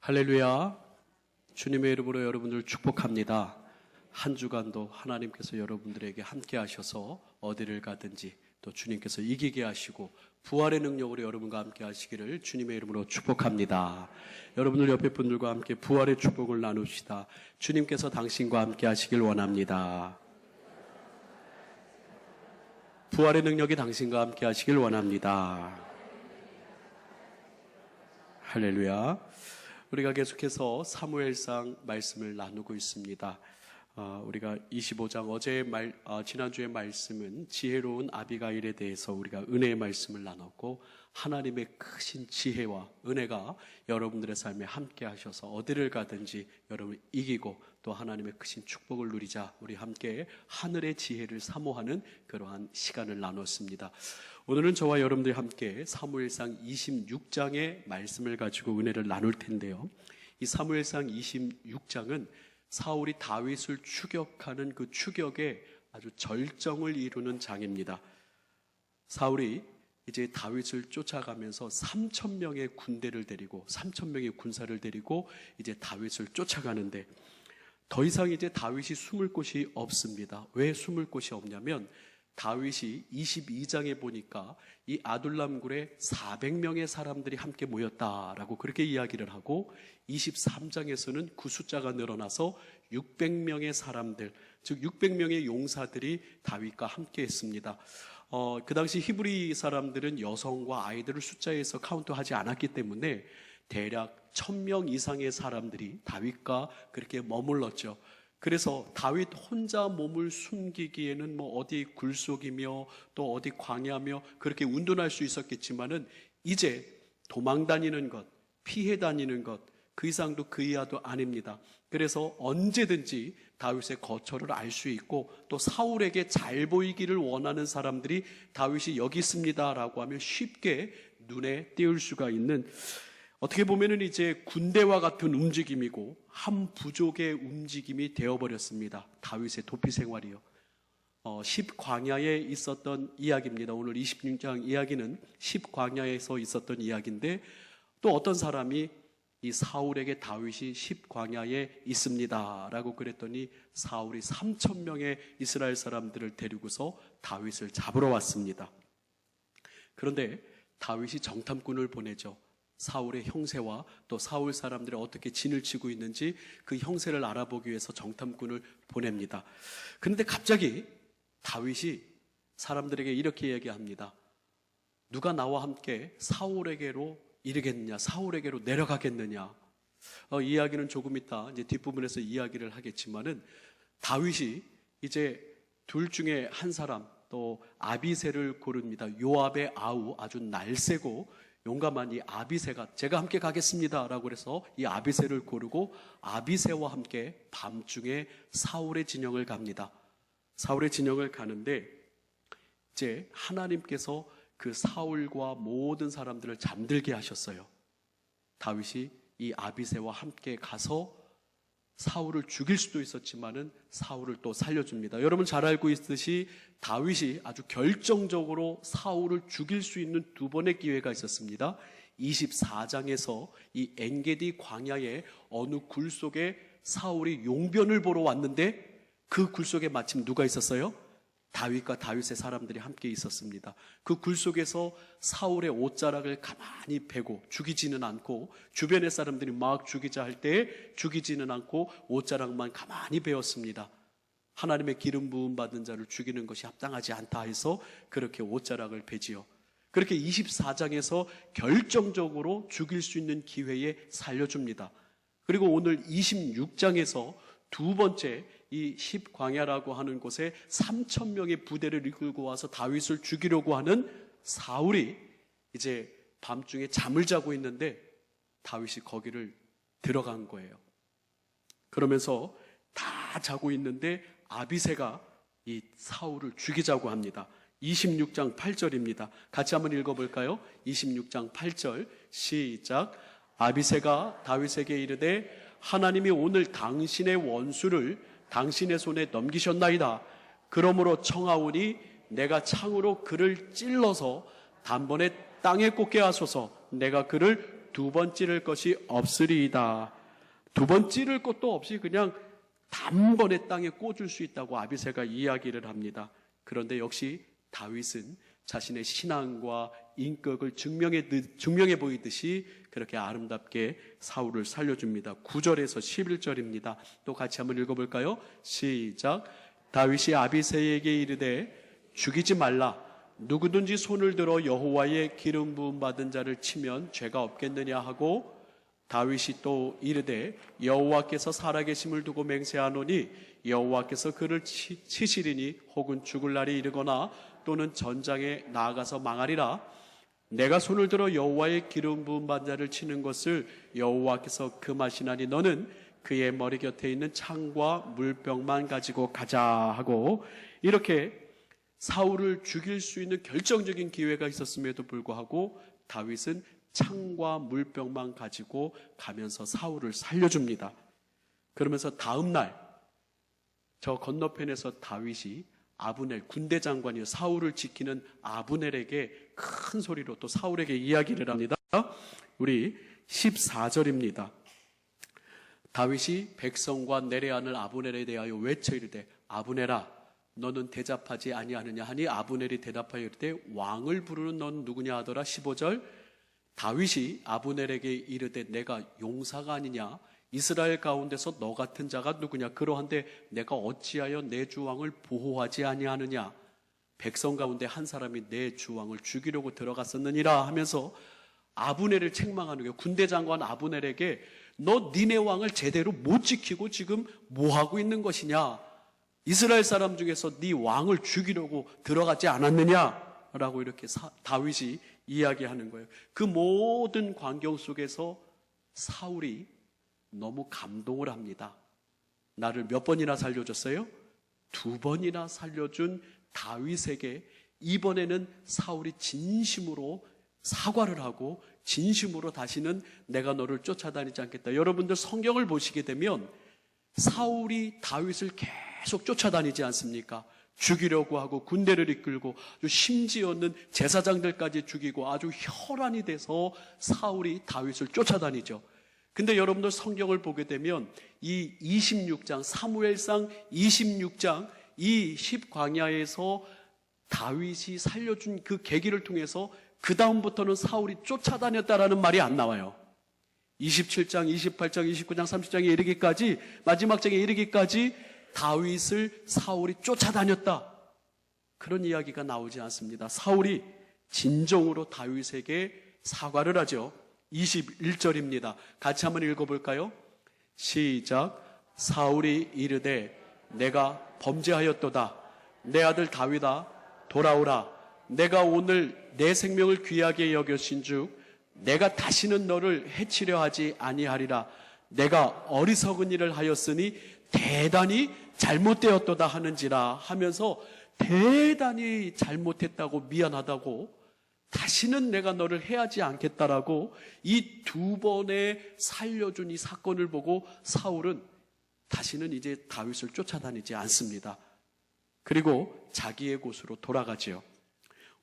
할렐루야. 주님의 이름으로 여러분들 축복합니다. 한 주간도 하나님께서 여러분들에게 함께 하셔서 어디를 가든지 또 주님께서 이기게 하시고 부활의 능력으로 여러분과 함께 하시기를 주님의 이름으로 축복합니다. 여러분들 옆에 분들과 함께 부활의 축복을 나눕시다. 주님께서 당신과 함께 하시길 원합니다. 부활의 능력이 당신과 함께 하시길 원합니다. 할렐루야. 우리가 계속해서 사무엘상 말씀을 나누고 있습니다. 우리가 25장 지난주의 말씀은 지혜로운 아비가일에 대해서 우리가 은혜의 말씀을 나눴고, 하나님의 크신 지혜와 은혜가 여러분들의 삶에 함께 하셔서 어디를 가든지 여러분 이기고 또 하나님의 크신 축복을 누리자, 우리 함께 하늘의 지혜를 사모하는 그러한 시간을 나눴습니다. 오늘은 저와 여러분들이 함께 사무엘상 26장의 말씀을 가지고 은혜를 나눌 텐데요, 이 사무엘상 26장은 사울이 다윗을 추격하는 그 추격의 아주 절정을 이루는 장입니다. 사울이 이제 다윗을 쫓아가면서 3,000명의 군대를 데리고 3,000명의 군사를 데리고 이제 다윗을 쫓아가는데, 더 이상 이제 다윗이 숨을 곳이 없습니다. 왜 숨을 곳이 없냐면, 다윗이 22장에 보니까 이 아둘람굴에 400명의 사람들이 함께 모였다라고 그렇게 이야기를 하고, 23장에서는 그 숫자가 늘어나서 600명의 사람들, 즉 600명의 용사들이 다윗과 함께 했습니다. 그 당시 히브리 사람들은 여성과 아이들을 숫자에서 카운트하지 않았기 때문에 대략 1000명 이상의 사람들이 다윗과 그렇게 머물렀죠. 그래서 다윗 혼자 몸을 숨기기에는 어디 굴속이며 또 어디 광야며 그렇게 운둔할 수 있었겠지만은, 이제 도망 다니는 것, 피해 다니는 것, 그 이상도 그 이하도 아닙니다. 그래서 언제든지 다윗의 거처를 알 수 있고, 또 사울에게 잘 보이기를 원하는 사람들이 다윗이 여기 있습니다라고 하면 쉽게 눈에 띄울 수가 있는, 어떻게 보면은 이제 군대와 같은 움직임이고 한 부족의 움직임이 되어버렸습니다. 다윗의 도피 생활이요. 10광야에 있었던 이야기입니다. 오늘 26장 이야기는 10광야에서 있었던 이야기인데, 또 어떤 사람이 이 사울에게 다윗이 10광야에 있습니다 라고 그랬더니 사울이 3,000명의 이스라엘 사람들을 데리고서 다윗을 잡으러 왔습니다. 그런데 다윗이 정탐꾼을 보내죠. 사울의 형세와 또 사울 사람들이 어떻게 진을 치고 있는지 그 형세를 알아보기 위해서 정탐꾼을 보냅니다. 그런데 갑자기 다윗이 사람들에게 이렇게 얘기합니다. 누가 나와 함께 사울에게로 이르겠느냐, 사울에게로 내려가겠느냐. 이 이야기는 조금 이따 이제 뒷부분에서 이야기를 하겠지만은, 다윗이 이제 둘 중에 한 사람, 또 아비새를 고릅니다. 요압의 아우, 아주 날쌔고 용감한 이 아비새가 제가 함께 가겠습니다 라고 해서 이 아비새를 고르고 아비새와 함께 밤중에 사울의 진영을 갑니다. 사울의 진영을 가는데, 이제 하나님께서 그 사울과 모든 사람들을 잠들게 하셨어요. 다윗이 이 아비새와 함께 가서 사울을 죽일 수도 있었지만은 사울을 또 살려줍니다. 여러분 잘 알고 있듯이 다윗이 아주 결정적으로 사울을 죽일 수 있는 두 번의 기회가 있었습니다. 24장에서 이 엔게디 광야의 어느 굴 속에 사울이 용변을 보러 왔는데, 그 굴 속에 마침 누가 있었어요? 다윗과 다윗의 사람들이 함께 있었습니다. 그 굴 속에서 사울의 옷자락을 가만히 베고 죽이지는 않고, 주변의 사람들이 막 죽이자 할 때 죽이지는 않고 옷자락만 가만히 베었습니다. 하나님의 기름 부음 받은 자를 죽이는 것이 합당하지 않다 해서 그렇게 옷자락을 베지요. 그렇게 24장에서 결정적으로 죽일 수 있는 기회에 살려줍니다. 그리고 오늘 26장에서 두 번째 이 10광야라고 하는 곳에 3,000명의 부대를 이끌고 와서 다윗을 죽이려고 하는 사울이 이제 밤중에 잠을 자고 있는데 다윗이 거기를 들어간 거예요. 그러면서 다 자고 있는데 아비새가 이 사울을 죽이자고 합니다. 26장 8절입니다. 같이 한번 읽어볼까요? 26장 8절 시작. 아비새가 다윗에게 이르되 하나님이 오늘 당신의 원수를 당신의 손에 넘기셨나이다. 그러므로 청하오니 내가 창으로 그를 찔러서 단번에 땅에 꽂게 하소서. 내가 그를 두 번 찌를 것이 없으리이다. 두 번 찌를 것도 없이 그냥 단번에 땅에 꽂을 수 있다고 아비새가 이야기를 합니다. 그런데 역시 다윗은 자신의 신앙과 인격을 증명해 보이듯이 그렇게 아름답게 사울을 살려줍니다. 9절에서 11절입니다. 또 같이 한번 읽어볼까요? 시작. 다윗이 아비새에게 이르되 죽이지 말라. 누구든지 손을 들어 여호와의 기름 부음 받은 자를 치면 죄가 없겠느냐 하고, 다윗이 또 이르되 여호와께서 살아계심을 두고 맹세하노니 여호와께서 그를 치시리니 혹은 죽을 날이 이르거나 또는 전장에 나아가서 망하리라. 내가 손을 들어 여호와의 기름 부음 받은 자를 치는 것을 여호와께서 금하시나니 너는 그의 머리 곁에 있는 창과 물병만 가지고 가자 하고, 이렇게 사울을 죽일 수 있는 결정적인 기회가 있었음에도 불구하고 다윗은 창과 물병만 가지고 가면서 사울을 살려줍니다. 그러면서 다음 날 저 건너편에서 다윗이 아브넬, 군대 장관이요 사울을 지키는 아브넬에게 큰 소리로 또 사울에게 이야기를 합니다. 우리 14절입니다. 다윗이 백성과 내레안을 아브넬에 대하여 외쳐 이르되 아브넬아 너는 대답하지 아니하느냐 하니 아브넬이 대답하여 이르되 왕을 부르는 너는 누구냐 하더라. 15절 다윗이 아브넬에게 이르되 내가 용사가 아니냐, 이스라엘 가운데서 너 같은 자가 누구냐, 그러한데 내가 어찌하여 내 주왕을 보호하지 아니하느냐, 백성 가운데 한 사람이 내 주왕을 죽이려고 들어갔었느니라 하면서 아브넬을 책망하는 거예요. 군대 장관 아브넬에게 너 니네 왕을 제대로 못 지키고 지금 뭐 하고 있는 것이냐, 이스라엘 사람 중에서 네 왕을 죽이려고 들어가지 않았느냐라고 이렇게 다윗이 이야기하는 거예요. 그 모든 광경 속에서 사울이 너무 감동을 합니다. 나를 몇 번이나 살려줬어요? 2번이나 살려준 다윗에게 이번에는 사울이 진심으로 사과를 하고 진심으로 다시는 내가 너를 쫓아다니지 않겠다. 여러분들 성경을 보시게 되면 사울이 다윗을 계속 쫓아다니지 않습니까? 죽이려고 하고 군대를 이끌고 심지어는 제사장들까지 죽이고 아주 혈안이 돼서 사울이 다윗을 쫓아다니죠. 근데 여러분들 성경을 보게 되면 이 26장 사무엘상 26장 이 10광야에서 다윗이 살려준 그 계기를 통해서 그 다음부터는 사울이 쫓아다녔다라는 말이 안 나와요. 27장, 28장, 29장, 30장에 이르기까지, 마지막 장에 이르기까지 다윗을 사울이 쫓아다녔다, 그런 이야기가 나오지 않습니다. 사울이 진정으로 다윗에게 사과를 하죠. 21절입니다. 같이 한번 읽어볼까요? 시작. 사울이 이르되 내가 범죄하였도다. 내 아들 다윗아 돌아오라. 내가 오늘 내 생명을 귀하게 여겼은즉 내가 다시는 너를 해치려 하지 아니하리라. 내가 어리석은 일을 하였으니 대단히 잘못되었도다 하는지라 하면서 대단히 잘못했다고, 미안하다고, 다시는 내가 너를 해하지 않겠다라고 이 2번의 살려준 이 사건을 보고 사울은 다시는 이제 다윗을 쫓아다니지 않습니다. 그리고 자기의 곳으로 돌아가지요.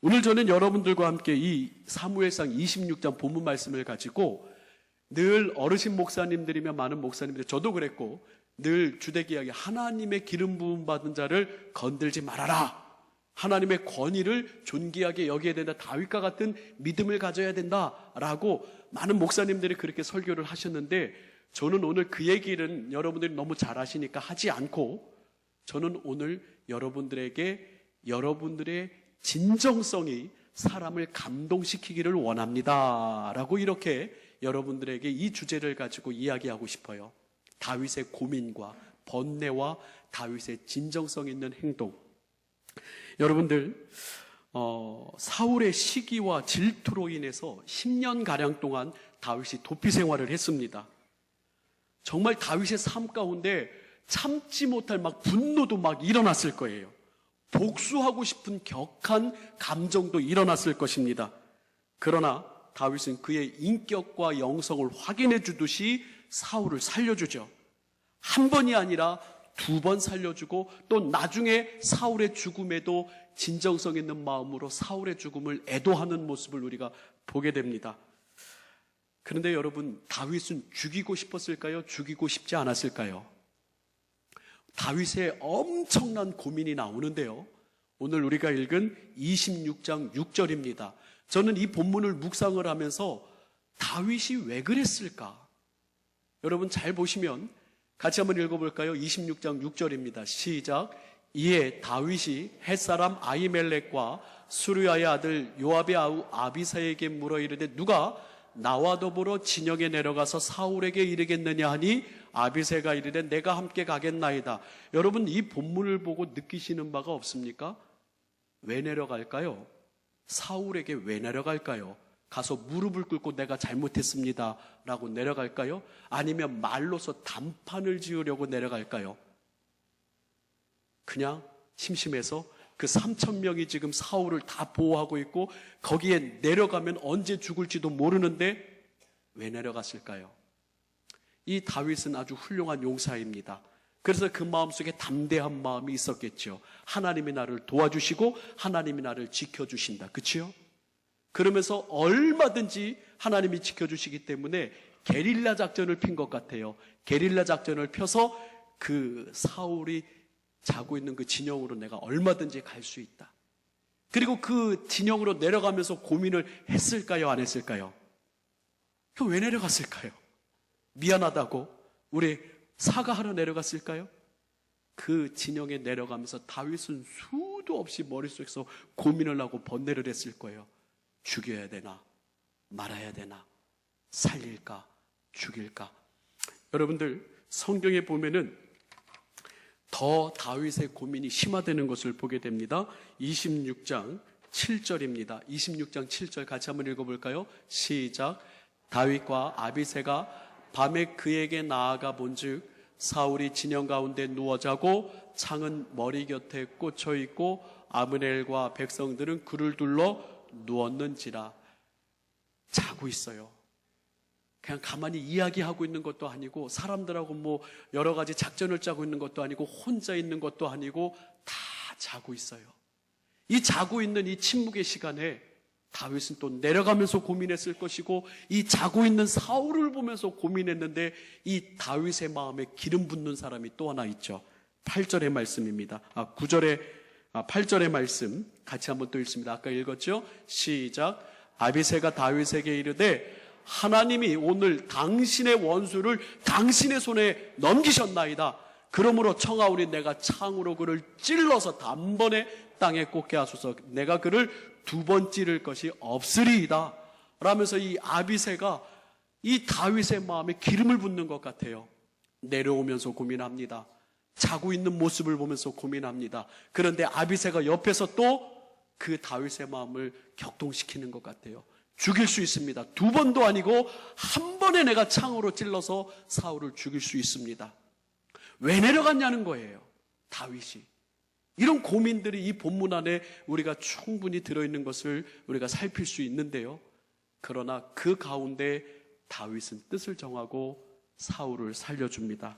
오늘 저는 여러분들과 함께 이 사무엘상 26장 본문 말씀을 가지고 늘 어르신 목사님들이며 많은 목사님들, 저도 그랬고 늘 주되게 이야기, 하나님의 기름 부음 받은 자를 건들지 말아라, 하나님의 권위를 존귀하게 여겨야 된다, 다윗과 같은 믿음을 가져야 된다라고 많은 목사님들이 그렇게 설교를 하셨는데, 저는 오늘 그 얘기는 여러분들이 너무 잘 아시니까 하지 않고, 저는 오늘 여러분들에게 여러분들의 진정성이 사람을 감동시키기를 원합니다 라고 이렇게 여러분들에게 이 주제를 가지고 이야기하고 싶어요. 다윗의 고민과 번뇌와 다윗의 진정성 있는 행동. 여러분들, 사울의 시기와 질투로 인해서 10년가량 동안 다윗이 도피 생활을 했습니다. 정말 다윗의 삶 가운데 참지 못할 막 분노도 막 일어났을 거예요. 복수하고 싶은 격한 감정도 일어났을 것입니다. 그러나 다윗은 그의 인격과 영성을 확인해 주듯이 사울을 살려주죠. 한 번이 아니라 2번 살려주고, 또 나중에 사울의 죽음에도 진정성 있는 마음으로 사울의 죽음을 애도하는 모습을 우리가 보게 됩니다. 그런데 여러분, 다윗은 죽이고 싶었을까요? 죽이고 싶지 않았을까요? 다윗의 엄청난 고민이 나오는데요. 오늘 우리가 읽은 26장 6절입니다. 저는 이 본문을 묵상을 하면서 다윗이 왜 그랬을까? 여러분 잘 보시면 같이 한번 읽어볼까요? 26장 6절입니다. 시작. 이에 다윗이 햇사람 아히멜렉과 수르야의 아들 요압의 아우 아비사에게 물어 이르되 누가 나와 더불어 진영에 내려가서 사울에게 이르겠느냐 하니 아비새가 이르되 내가 함께 가겠나이다. 여러분 이 본문을 보고 느끼시는 바가 없습니까? 왜 내려갈까요? 사울에게 왜 내려갈까요? 가서 무릎을 꿇고 내가 잘못했습니다 라고 내려갈까요? 아니면 말로서 단판을 지으려고 내려갈까요? 그냥 심심해서 그 3,000명이 지금 사울을 다 보호하고 있고 거기에 내려가면 언제 죽을지도 모르는데 왜 내려갔을까요? 이 다윗은 아주 훌륭한 용사입니다. 그래서 그 마음속에 담대한 마음이 있었겠죠. 하나님이 나를 도와주시고 하나님이 나를 지켜주신다. 그치요? 그러면서 얼마든지 하나님이 지켜주시기 때문에 게릴라 작전을 핀 것 같아요. 게릴라 작전을 펴서 그 사울이 자고 있는 그 진영으로 내가 얼마든지 갈 수 있다. 그리고 그 진영으로 내려가면서 고민을 했을까요? 안 했을까요? 그 왜 내려갔을까요? 미안하다고 우리 사과하러 내려갔을까요? 그 진영에 내려가면서 다윗은 수도 없이 머릿속에서 고민을 하고 번뇌를 했을 거예요. 죽여야 되나? 말아야 되나? 살릴까? 죽일까? 여러분들 성경에 보면은 더 다윗의 고민이 심화되는 것을 보게 됩니다. 26장 7절입니다. 26장 7절 같이 한번 읽어볼까요? 시작. 다윗과 아비새가 밤에 그에게 나아가 본즉 사울이 진영 가운데 누워 자고 창은 머리 곁에 꽂혀 있고 아브넬과 백성들은 그를 둘러 누웠는지라. 자고 있어요. 그냥 가만히 이야기하고 있는 것도 아니고 사람들하고 뭐 여러 가지 작전을 짜고 있는 것도 아니고 혼자 있는 것도 아니고 다 자고 있어요. 이 자고 있는 이 침묵의 시간에 다윗은 또 내려가면서 고민했을 것이고 이 자고 있는 사울을 보면서 고민했는데 이 다윗의 마음에 기름 붓는 사람이 또 하나 있죠. 8절의 말씀입니다. 8절의 말씀 같이 한번 또 읽습니다. 아까 읽었죠? 시작. 아비새가 다윗에게 이르되 하나님이 오늘 당신의 원수를 당신의 손에 넘기셨나이다. 그러므로 청하오니 내가 창으로 그를 찔러서 단번에 땅에 꽂게 하소서. 내가 그를 2번 찌를 것이 없으리이다. 라면서 이 아비새가 이 다윗의 마음에 기름을 붓는 것 같아요. 내려오면서 고민합니다. 자고 있는 모습을 보면서 고민합니다. 그런데 아비새가 옆에서 또 그 다윗의 마음을 격동시키는 것 같아요. 죽일 수 있습니다. 2번도 아니고 한 번에 내가 창으로 찔러서 사울을 죽일 수 있습니다. 왜 내려갔냐는 거예요. 다윗이. 이런 고민들이 이 본문 안에 우리가 충분히 들어있는 것을 우리가 살필 수 있는데요. 그러나 그 가운데 다윗은 뜻을 정하고 사울을 살려줍니다.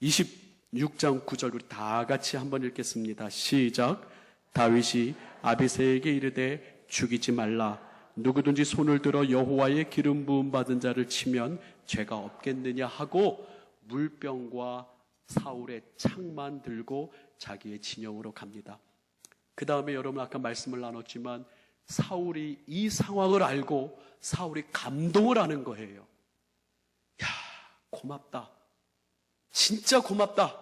26장 9절 우리 다 같이 한번 읽겠습니다. 시작. 다윗이 아비새에게 이르되 죽이지 말라. 누구든지 손을 들어 여호와의 기름 부음 받은 자를 치면 죄가 없겠느냐 하고 물병과 사울의 창만 들고 자기의 진영으로 갑니다. 그 다음에 여러분 아까 말씀을 나눴지만 사울이 이 상황을 알고 사울이 감동을 하는 거예요. 야, 고맙다. 진짜 고맙다.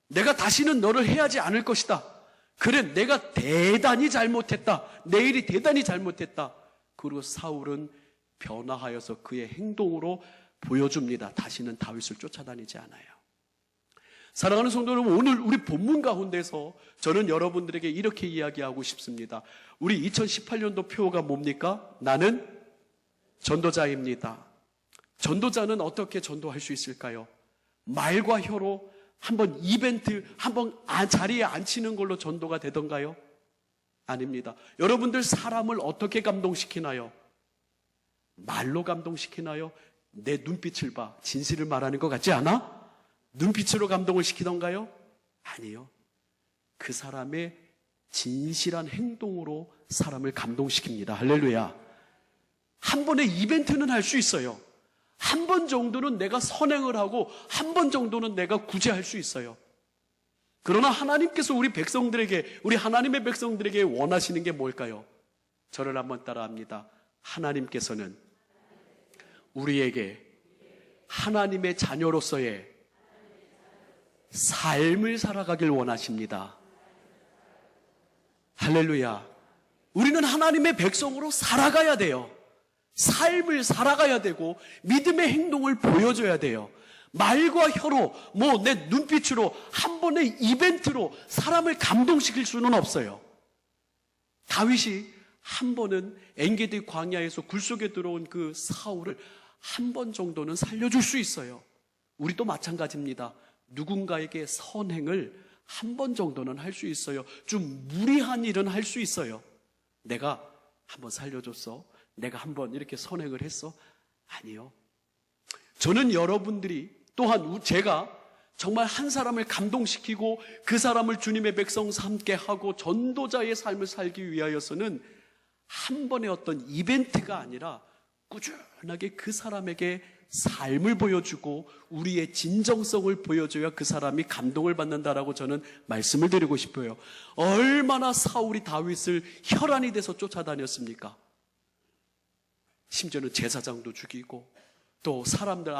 내가 다시는 너를 해하지 않을 것이다. 그래, 내가 대단히 잘못했다. 내 일이 대단히 잘못했다. 그리고 사울은 변화하여서 그의 행동으로 보여줍니다. 다시는 다윗을 쫓아다니지 않아요. 사랑하는 성도 여러분, 오늘 우리 본문 가운데서 저는 여러분들에게 이렇게 이야기하고 싶습니다. 우리 2018년도 표가 뭡니까? 나는 전도자입니다. 전도자는 어떻게 전도할 수 있을까요? 말과 혀로 한번 이벤트, 한번 자리에 앉히는 걸로 전도가 되던가요? 아닙니다. 여러분들 사람을 어떻게 감동시키나요? 말로 감동시키나요? 내 눈빛을 봐. 진실을 말하는 것 같지 않아? 눈빛으로 감동을 시키던가요? 아니요. 그 사람의 진실한 행동으로 사람을 감동시킵니다. 할렐루야. 한 번의 이벤트는 할 수 있어요. 한 번 정도는 내가 선행을 하고 한 번 정도는 내가 구제할 수 있어요. 그러나 하나님께서 우리 백성들에게, 우리 하나님의 백성들에게 원하시는 게 뭘까요? 저를 한번 따라합니다. 하나님께서는 우리에게 하나님의 자녀로서의 삶을 살아가길 원하십니다. 할렐루야. 우리는 하나님의 백성으로 살아가야 돼요. 삶을 살아가야 되고 믿음의 행동을 보여줘야 돼요. 말과 혀로, 내 눈빛으로, 한 번의 이벤트로 사람을 감동시킬 수는 없어요. 다윗이 한 번은 엔게디 광야에서 굴속에 들어온 그 사울을 한 번 정도는 살려줄 수 있어요. 우리도 마찬가지입니다. 누군가에게 선행을 한 번 정도는 할 수 있어요. 좀 무리한 일은 할 수 있어요. 내가 한 번 살려줬어? 내가 한 번 이렇게 선행을 했어? 아니요. 저는 여러분들이, 또한 제가 정말 한 사람을 감동시키고 그 사람을 주님의 백성 삼게 하고 전도자의 삶을 살기 위하여서는 한 번의 어떤 이벤트가 아니라 꾸준하게 그 사람에게 삶을 보여주고 우리의 진정성을 보여줘야 그 사람이 감동을 받는다라고 저는 말씀을 드리고 싶어요. 얼마나 사울이 다윗을 혈안이 돼서 쫓아다녔습니까? 심지어는 제사장도 죽이고 또 사람들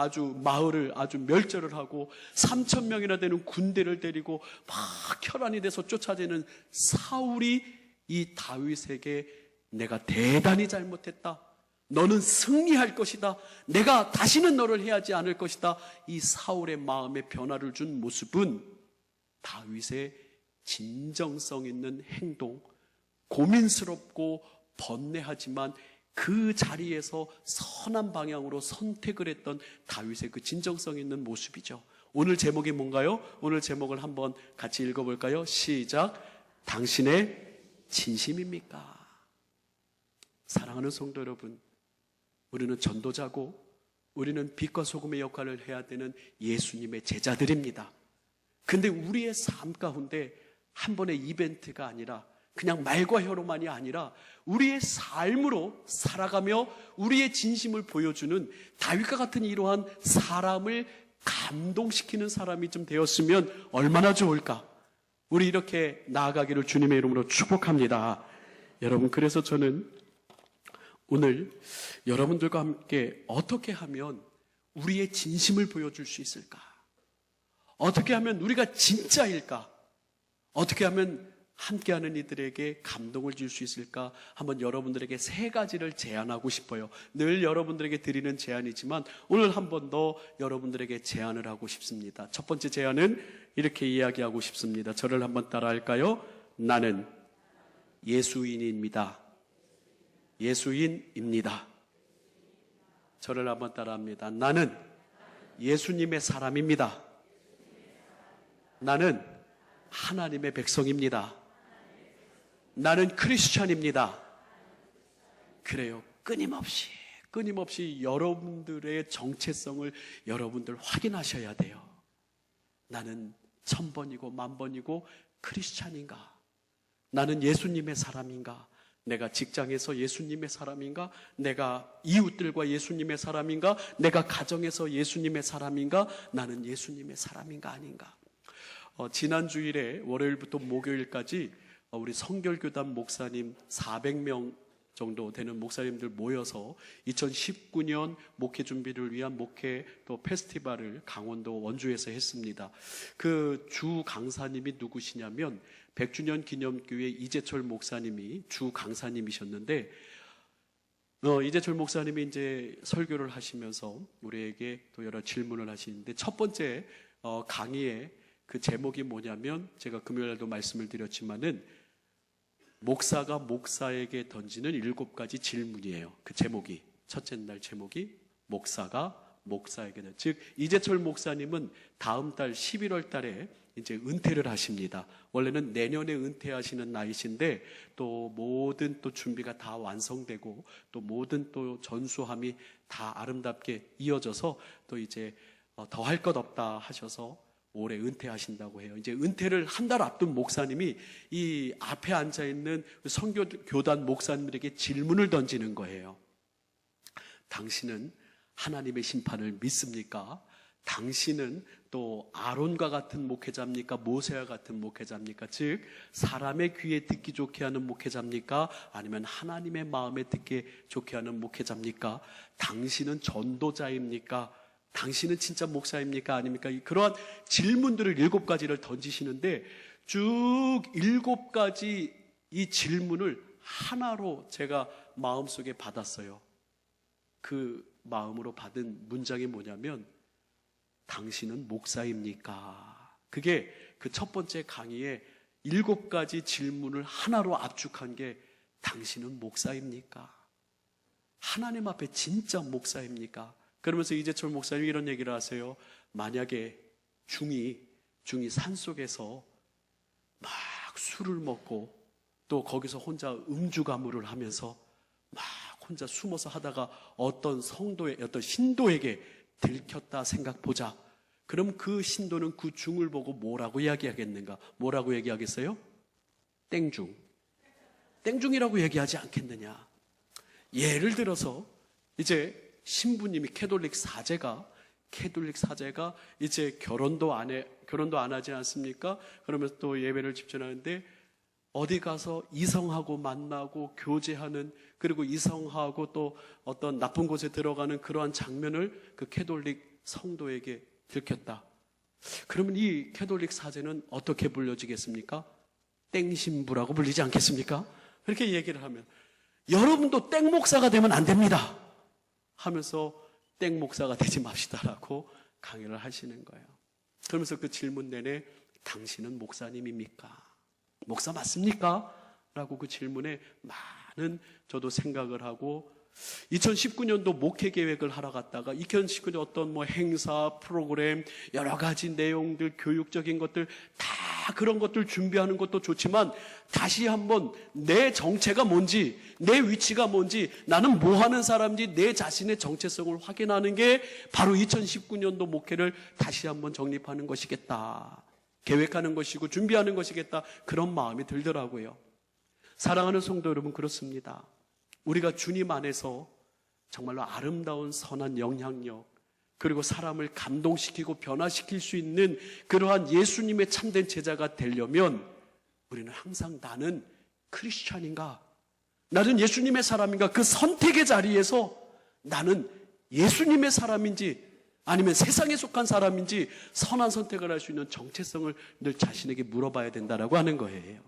마을을 아주 멸절을 하고 3,000명이나 되는 군대를 데리고 막 혈안이 돼서 쫓아다니는 사울이 이 다윗에게 내가 대단히 잘못했다. 너는 승리할 것이다. 내가 다시는 너를 해하지 않을 것이다. 이 사울의 마음에 변화를 준 모습은 다윗의 진정성 있는 행동, 고민스럽고 번뇌하지만 그 자리에서 선한 방향으로 선택을 했던 다윗의 그 진정성 있는 모습이죠. 오늘 제목이 뭔가요? 오늘 제목을 한번 같이 읽어볼까요? 시작. 당신의 진심입니까? 사랑하는 성도 여러분, 우리는 전도자고 우리는 빛과 소금의 역할을 해야 되는 예수님의 제자들입니다. 근데 우리의 삶 가운데 한 번의 이벤트가 아니라 그냥 말과 혀로만이 아니라 우리의 삶으로 살아가며 우리의 진심을 보여주는 다윗과 같은 이러한 사람을 감동시키는 사람이 좀 되었으면 얼마나 좋을까. 우리 이렇게 나아가기를 주님의 이름으로 축복합니다. 여러분, 그래서 저는 오늘 여러분들과 함께 어떻게 하면 우리의 진심을 보여줄 수 있을까? 어떻게 하면 우리가 진짜일까? 어떻게 하면 함께하는 이들에게 감동을 줄 수 있을까? 한번 여러분들에게 3가지를 제안하고 싶어요. 늘 여러분들에게 드리는 제안이지만 오늘 한 번 더 여러분들에게 제안을 하고 싶습니다. 첫 번째 제안은 이렇게 이야기하고 싶습니다. 저를 한번 따라할까요? 나는 예수인입니다. 예수인입니다. 저를 한번 따라합니다. 나는 예수님의 사람입니다. 나는 하나님의 백성입니다. 나는 크리스찬입니다. 그래요. 끊임없이 여러분들의 정체성을 여러분들 확인하셔야 돼요. 나는 1000번이고 10,000번이고 크리스찬인가? 나는 예수님의 사람인가? 내가 직장에서 예수님의 사람인가? 내가 이웃들과 예수님의 사람인가? 내가 가정에서 예수님의 사람인가? 나는 예수님의 사람인가 아닌가? 지난 주일에 월요일부터 목요일까지 우리 성결교단 목사님 400명 정도 되는 목사님들 모여서 2019년 목회 준비를 위한 목회 또 페스티벌을 강원도 원주에서 했습니다. 그 주 강사님이 누구시냐면 100주년 기념교회 이재철 목사님이 주 강사님이셨는데 이재철 목사님이 이제 설교를 하시면서 우리에게 또 여러 질문을 하시는데 첫 번째 강의의 그 제목이 뭐냐면 제가 금요일에도 말씀을 드렸지만은 목사가 목사에게 던지는 7가지 질문이에요. 그 제목이 첫째 날 제목이 목사가 목사에게 즉 이재철 목사님은 다음 달 11월 달에 이제 은퇴를 하십니다. 원래는 내년에 은퇴하시는 나이신데 또 모든 또 준비가 다 완성되고 또 모든 또 전수함이 다 아름답게 이어져서 또 이제 더 할 것 없다 하셔서 올해 은퇴하신다고 해요. 이제 은퇴를 한 달 앞둔 목사님이 이 앞에 앉아있는 성교단 목사님들에게 질문을 던지는 거예요. 당신은 하나님의 심판을 믿습니까? 당신은 또 아론과 같은 목회자입니까? 모세와 같은 목회자입니까? 즉 사람의 귀에 듣기 좋게 하는 목회자입니까? 아니면 하나님의 마음에 듣기 좋게 하는 목회자입니까? 당신은 전도자입니까? 당신은 진짜 목사입니까? 아닙니까? 그러한 질문들을 7가지를 던지시는데 쭉 7가지 이 질문을 하나로 제가 마음속에 받았어요. 그 마음으로 받은 문장이 뭐냐면 당신은 목사입니까? 그게 그 첫 번째 강의에 7가지 질문을 하나로 압축한 게 당신은 목사입니까? 하나님 앞에 진짜 목사입니까? 그러면서 이재철 목사님 이런 얘기를 하세요. 만약에 중이 산속에서 막 술을 먹고 또 거기서 혼자 음주가무를 하면서 막 혼자 숨어서 하다가 어떤 신도에게 들켰다 생각보자. 그럼 그 신도는 그 중을 보고 뭐라고 이야기하겠는가? 뭐라고 얘기하겠어요? 땡중이라고 얘기하지 않겠느냐? 예를 들어서 이제 신부님이 캐톨릭 사제가 이제 결혼도 안 하지 않습니까? 그러면서 또 예배를 집전하는데 어디 가서 이성하고 만나고 교제하는, 그리고 이성하고 또 어떤 나쁜 곳에 들어가는 그러한 장면을 그 캐톨릭 성도에게 들켰다. 그러면 이 캐톨릭 사제는 어떻게 불려지겠습니까? 땡신부라고 불리지 않겠습니까? 그렇게 얘기를 하면 여러분도 땡목사가 되면 안 됩니다 하면서 땡목사가 되지 맙시다라고 강의를 하시는 거예요. 그러면서 그 질문 내내 당신은 목사님입니까? 목사 맞습니까? 라고 그 질문에 많은 저도 생각을 하고 2019년도 목회 계획을 하러 갔다가 2019년 어떤 행사, 프로그램, 여러 가지 내용들, 교육적인 것들 다 그런 것들 준비하는 것도 좋지만 다시 한번 내 정체가 뭔지, 내 위치가 뭔지, 나는 뭐 하는 사람인지 내 자신의 정체성을 확인하는 게 바로 2019년도 목회를 다시 한번 정립하는 것이겠다. 계획하는 것이고 준비하는 것이겠다. 그런 마음이 들더라고요. 사랑하는 성도 여러분, 그렇습니다. 우리가 주님 안에서 정말로 아름다운 선한 영향력, 그리고 사람을 감동시키고 변화시킬 수 있는 그러한 예수님의 참된 제자가 되려면 우리는 항상 나는 크리스찬인가? 나는 예수님의 사람인가? 그 선택의 자리에서 나는 예수님의 사람인지 아니면 세상에 속한 사람인지 선한 선택을 할 수 있는 정체성을 늘 자신에게 물어봐야 된다라고 하는 거예요.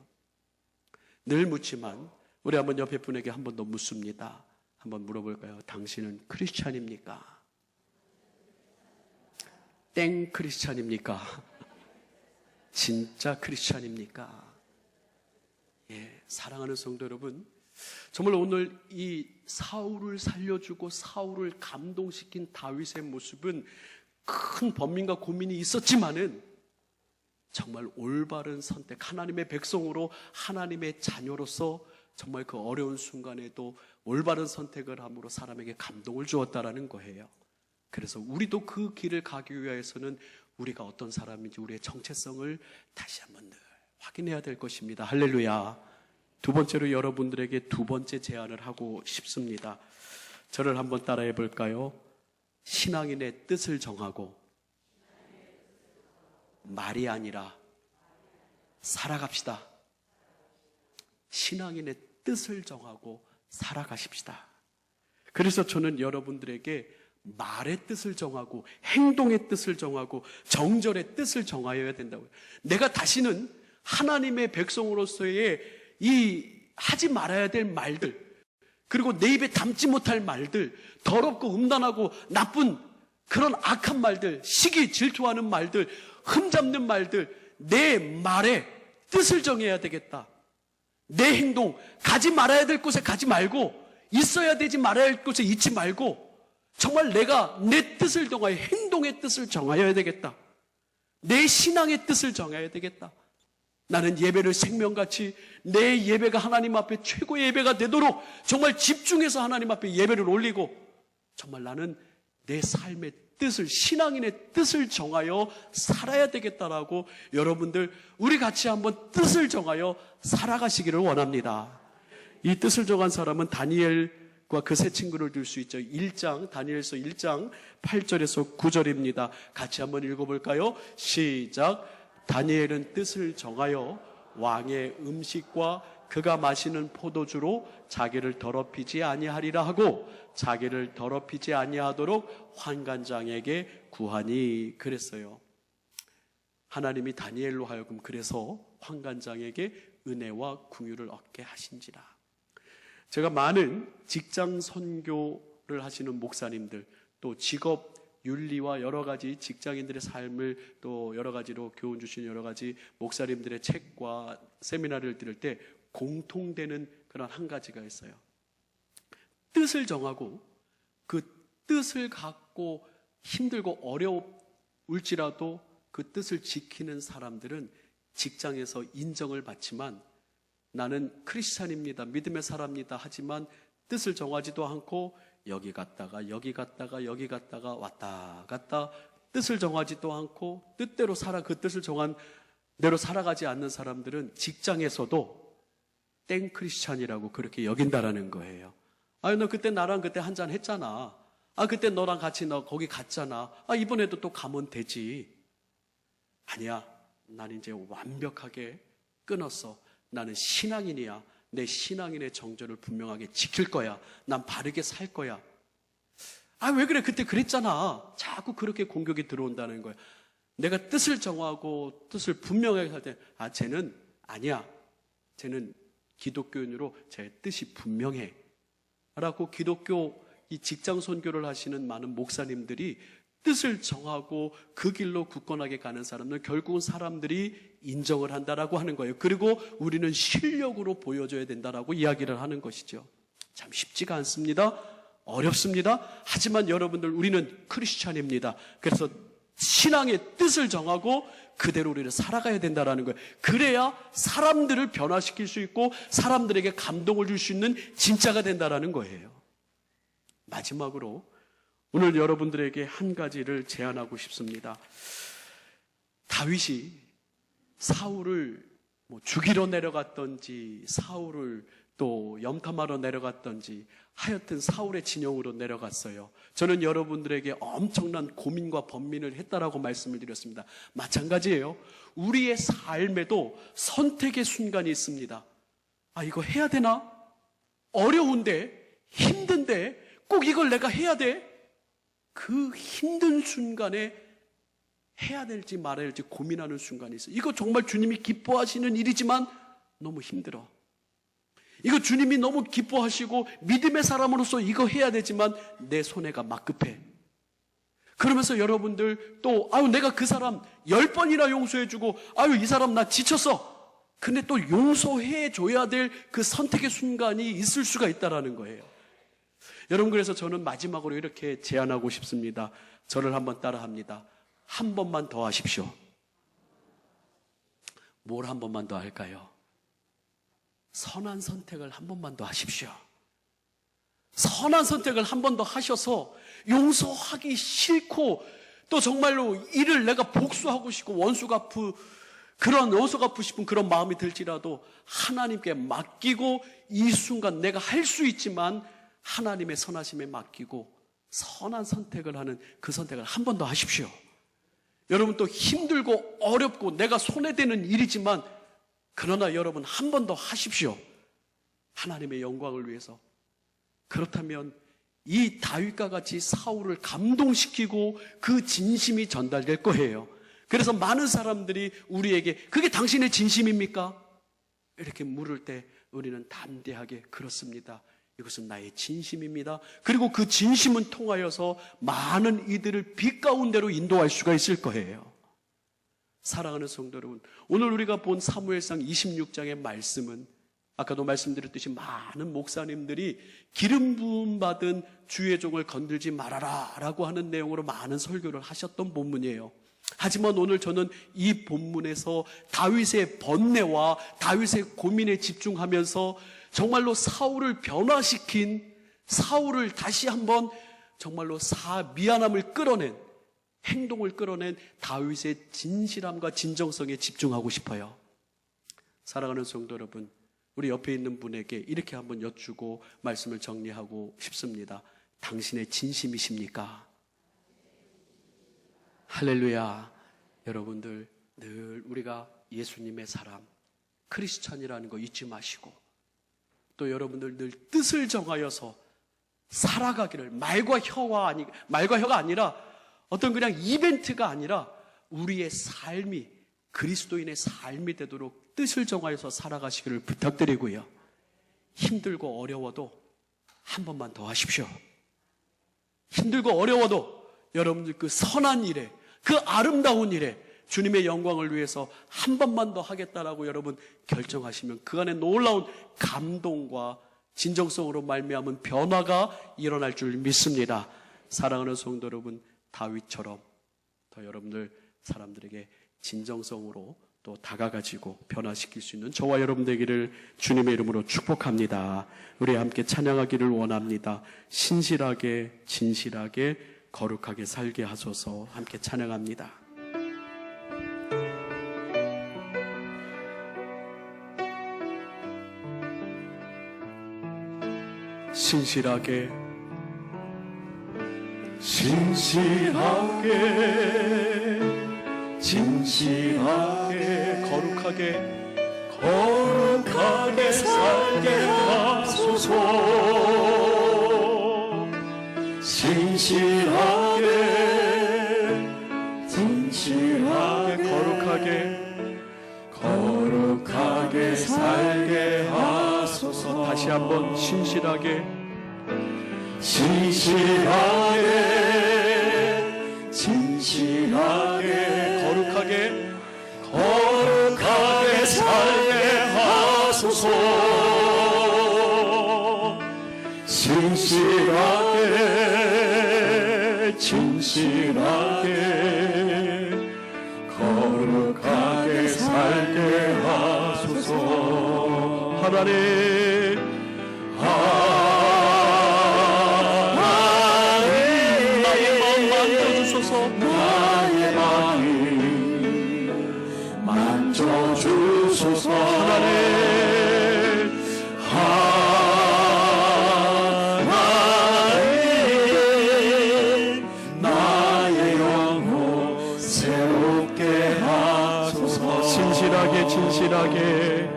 늘 묻지만 우리 한번 옆에 분에게 한 번 더 묻습니다. 한번 물어볼까요? 당신은 크리스찬입니까? 땡 크리스찬입니까? 진짜 크리스찬입니까? 예, 사랑하는 성도 여러분, 정말 오늘 이 사울을 살려주고 사울을 감동시킨 다윗의 모습은 큰 번민과 고민이 있었지만은 정말 올바른 선택, 하나님의 백성으로 하나님의 자녀로서 정말 그 어려운 순간에도 올바른 선택을 함으로 사람에게 감동을 주었다라는 거예요. 그래서 우리도 그 길을 가기 위해서는 우리가 어떤 사람인지 우리의 정체성을 다시 한번 늘 확인해야 될 것입니다. 할렐루야. 두 번째로 여러분들에게 두 번째 제안을 하고 싶습니다. 저를 한번 따라해 볼까요? 신앙인의 뜻을 정하고 말이 아니라 살아갑시다. 신앙인의 뜻을 정하고 살아가십시다. 그래서 저는 여러분들에게 말의 뜻을 정하고 행동의 뜻을 정하고 정절의 뜻을 정하여야 된다고요. 내가 다시는 하나님의 백성으로서의 이 하지 말아야 될 말들, 그리고 내 입에 담지 못할 말들, 더럽고 음란하고 나쁜 그런 악한 말들, 시기 질투하는 말들, 흠잡는 말들, 내 말에 뜻을 정해야 되겠다. 내 행동, 가지 말아야 될 곳에 가지 말고, 있어야 되지 말아야 할 곳에 있지 말고, 정말 내가 내 뜻을 정하여 행동의 뜻을 정하여야 되겠다. 내 신앙의 뜻을 정해야 되겠다. 나는 예배를 생명같이 내 예배가 하나님 앞에 최고의 예배가 되도록 정말 집중해서 하나님 앞에 예배를 올리고, 정말 나는 내 삶의 뜻을, 신앙인의 뜻을 정하여 살아야 되겠다라고 여러분들 우리 같이 한번 뜻을 정하여 살아가시기를 원합니다. 이 뜻을 정한 사람은 다니엘 그 세 친구를 들 수 있죠. 1장, 다니엘서 1장 8절에서 9절입니다. 같이 한번 읽어볼까요? 시작. 다니엘은 뜻을 정하여 왕의 음식과 그가 마시는 포도주로 자기를 더럽히지 아니하리라 하고 자기를 더럽히지 아니하도록 환관장에게 구하니 그랬어요. 하나님이 다니엘로 하여금 그래서 환관장에게 은혜와 긍휼을 얻게 하신지라. 제가 많은 직장 선교를 하시는 목사님들, 또 직업 윤리와 여러 가지 직장인들의 삶을 또 여러 가지로 교훈 주신 여러 가지 목사님들의 책과 세미나를 들을 때 공통되는 그런 한 가지가 있어요. 뜻을 정하고 그 뜻을 갖고 힘들고 어려울지라도 그 뜻을 지키는 사람들은 직장에서 인정을 받지만 나는 크리스찬입니다, 믿음의 사람입니다 하지만 뜻을 정하지도 않고 여기 갔다가 여기 갔다가 여기 갔다가 왔다 갔다 뜻을 정하지도 않고 뜻대로 그 뜻을 정한 대로 살아가지 않는 사람들은 직장에서도 땡 크리스찬이라고 그렇게 여긴다라는 거예요. 아유, 너 그때 나랑 그때 한잔 했잖아. 아, 그때 너랑 같이 너 거기 갔잖아. 아, 이번에도 또 가면 되지. 아니야, 난 이제 완벽하게 끊었어. 나는 신앙인이야. 내 신앙인의 정절을 분명하게 지킬 거야. 난 바르게 살 거야. 아, 왜 그래? 그때 그랬잖아. 자꾸 그렇게 공격이 들어온다는 거야. 내가 뜻을 정하고 뜻을 분명하게 할 때, 아, 쟤는 아니야. 쟤는 기독교인으로 제 뜻이 분명해. 라고 기독교 이 직장 선교를 하시는 많은 목사님들이 뜻을 정하고 그 길로 굳건하게 가는 사람들, 결국은 사람들이 인정을 한다라고 하는 거예요. 그리고 우리는 실력으로 보여줘야 된다라고 이야기를 하는 것이죠. 참 쉽지가 않습니다. 어렵습니다. 하지만 여러분들, 우리는 크리스찬입니다. 그래서 신앙의 뜻을 정하고 그대로 우리는 살아가야 된다라는 거예요. 그래야 사람들을 변화시킬 수 있고 사람들에게 감동을 줄 수 있는 진짜가 된다라는 거예요. 마지막으로 오늘 여러분들에게 한 가지를 제안하고 싶습니다. 다윗이 사울을 죽이러 내려갔던지 사울을 또 염탐하러 내려갔던지 하여튼 사울의 진영으로 내려갔어요. 저는 여러분들에게 엄청난 고민과 번민을 했다라고 말씀을 드렸습니다. 마찬가지예요. 우리의 삶에도 선택의 순간이 있습니다. 아, 이거 해야 되나? 어려운데, 힘든데 꼭 이걸 내가 해야 돼? 그 힘든 순간에 해야 될지 말아야 될지 고민하는 순간이 있어요. 이거 정말 주님이 기뻐하시는 일이지만 너무 힘들어. 이거 주님이 너무 기뻐하시고 믿음의 사람으로서 이거 해야 되지만 내 손해가 막 급해. 그러면서 여러분들 또 아유, 내가 그 사람 10번이나 용서해주고 아유, 이 사람 나 지쳤어. 근데 또 용서해줘야 될 그 선택의 순간이 있을 수가 있다라는 거예요. 여러분, 그래서 저는 마지막으로 이렇게 제안하고 싶습니다. 저를 한번 따라합니다. 한 번만 더 하십시오. 뭘 한 번만 더 할까요? 선한 선택을 한 번만 더 하십시오. 선한 선택을 한 번 더 하셔서 용서하기 싫고 또 정말로 이를 내가 복수하고 싶고 원수 갚고 싶은 그런 마음이 들지라도 하나님께 맡기고 이 순간 내가 할 수 있지만 하나님의 선하심에 맡기고 선한 선택을 하는 그 선택을 한 번 더 하십시오. 여러분, 또 힘들고 어렵고 내가 손해되는 일이지만 그러나 여러분 한 번 더 하십시오. 하나님의 영광을 위해서. 그렇다면 이 다윗과 같이 사울을 감동시키고 그 진심이 전달될 거예요. 그래서 많은 사람들이 우리에게 그게 당신의 진심입니까? 이렇게 물을 때 우리는 담대하게 그렇습니다. 이것은 나의 진심입니다. 그리고 그 진심은 통하여서 많은 이들을 빛 가운데로 인도할 수가 있을 거예요. 사랑하는 성도 여러분, 오늘 우리가 본 사무엘상 26장의 말씀은 아까도 말씀드렸듯이 많은 목사님들이 기름 부음 받은 주의 종을 건들지 말아라 라고 하는 내용으로 많은 설교를 하셨던 본문이에요. 하지만 오늘 저는 이 본문에서 다윗의 번뇌와 다윗의 고민에 집중하면서 정말로 사울을 변화시킨, 사울을 다시 한번 정말로 미안함을 끌어낸, 행동을 끌어낸 다윗의 진실함과 진정성에 집중하고 싶어요. 사랑하는 성도 여러분, 우리 옆에 있는 분에게 이렇게 한번 여쭈고 말씀을 정리하고 싶습니다. 당신의 진심이십니까? 할렐루야. 여러분들 늘 우리가 예수님의 사람, 크리스찬이라는 거 잊지 마시고, 또 여러분들 늘 뜻을 정하여서 살아가기를, 말과 혀가 아니라 어떤 그냥 이벤트가 아니라 우리의 삶이 그리스도인의 삶이 되도록 뜻을 정하여서 살아가시기를 부탁드리고요. 힘들고 어려워도 한 번만 더 하십시오. 힘들고 어려워도 여러분들 그 선한 일에, 그 아름다운 일에 주님의 영광을 위해서 한 번만 더 하겠다라고 여러분 결정하시면 그 안에 놀라운 감동과 진정성으로 말미암은 변화가 일어날 줄 믿습니다. 사랑하는 성도 여러분, 다윗처럼 더 여러분들 사람들에게 진정성으로 또 다가가지고 변화시킬 수 있는 저와 여러분 되기를 주님의 이름으로 축복합니다. 우리 함께 찬양하기를 원합니다. 신실하게, 진실하게, 거룩하게 살게 하소서. 함께 찬양합니다. 신실하게, 진실하게, 거룩하게 살게 하소서. 신실하게, 거룩하게 살게 하소서. 다시 한번 신실하게, 거룩하게 살게 하소서. 진실하게, 거룩하게 살게 하소서. 하나님, 나의 마음 만져주소서. 나의 마음 만져주소서. 하나님, 나의 영혼 새롭게 하소서. 진실하게,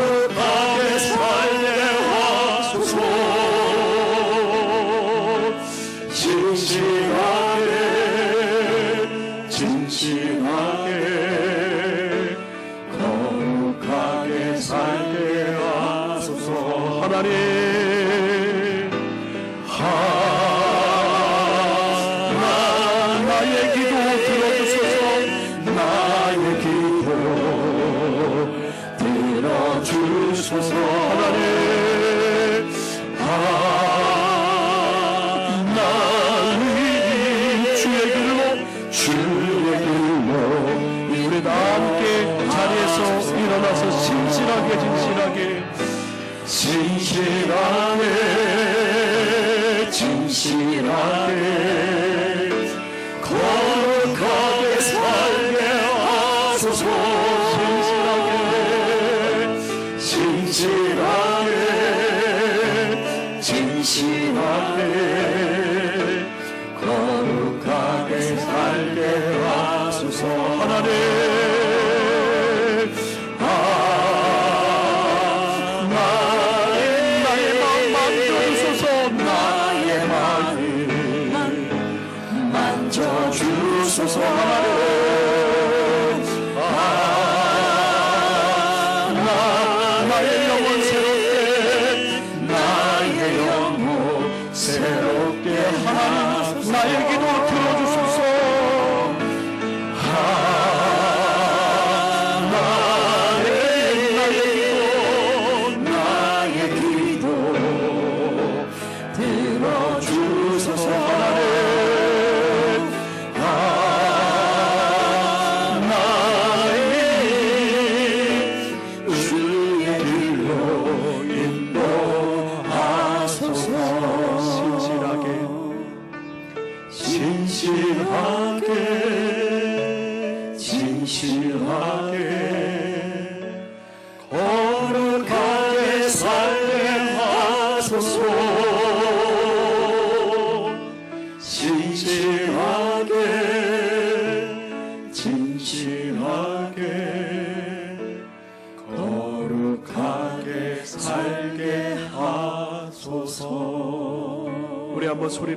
거룩하게 살게 하소서. 진실하게, 거룩하게 살게 하소서. 하나님, 나의 기도 들어주소서. 나의 기도 들어주소서. 하나님, 나의 주의 길로 우리 다 함께 자리에서 일어나서 진실하게, 거룩하게 살게 하소서. 진실하게, 거룩하게 살게 하소서. 하나님, 나의 마음 만져주소서. 나의 마음 만져주소서. 하나님, 나의 영혼 새롭게, 나의 영혼 살게 하소서. 진실하게 거룩하게 살게 하소서. 우리 한번 소리